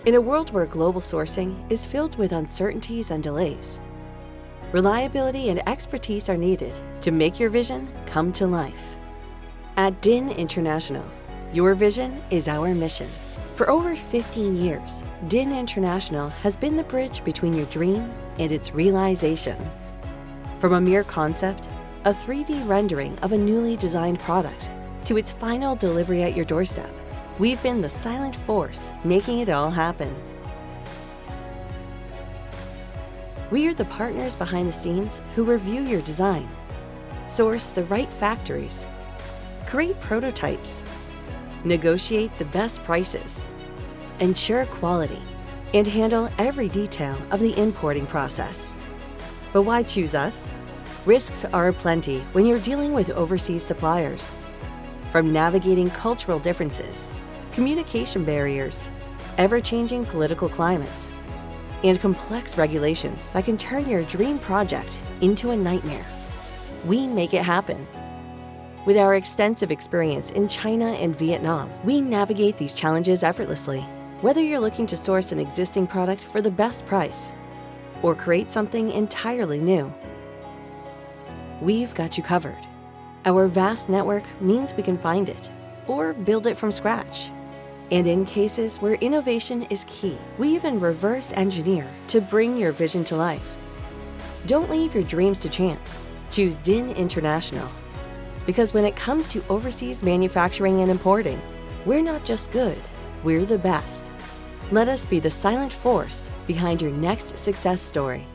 In a world where global sourcing is filled with uncertainties and delays, reliability and expertise are needed to make your vision come to life. At Dinh International, your vision is our mission. For over 15 years, Dinh International has been the bridge between your dream and its realization. From a mere concept, a 3D rendering of a newly designed product, to its final delivery at your doorstep, we've been the silent force making it all happen. We are the partners behind the scenes who review your design, source the right factories, create prototypes, negotiate the best prices, ensure quality, and handle every detail of the importing process. But why choose us? Risks are aplenty when you're dealing with overseas suppliers. From navigating cultural differences, communication barriers, ever-changing political climates, and complex regulations that can turn your dream project into a nightmare, we make it happen. With our extensive experience in China and Vietnam, we navigate these challenges effortlessly. Whether you're looking to source an existing product for the best price or create something entirely new, we've got you covered. Our vast network means we can find it or build it from scratch. And in cases where innovation is key, we even reverse engineer to bring your vision to life. Don't leave your dreams to chance. Choose Dinh International. Because when it comes to overseas manufacturing and importing, we're not just good, we're the best. Let us be the silent force behind your next success story.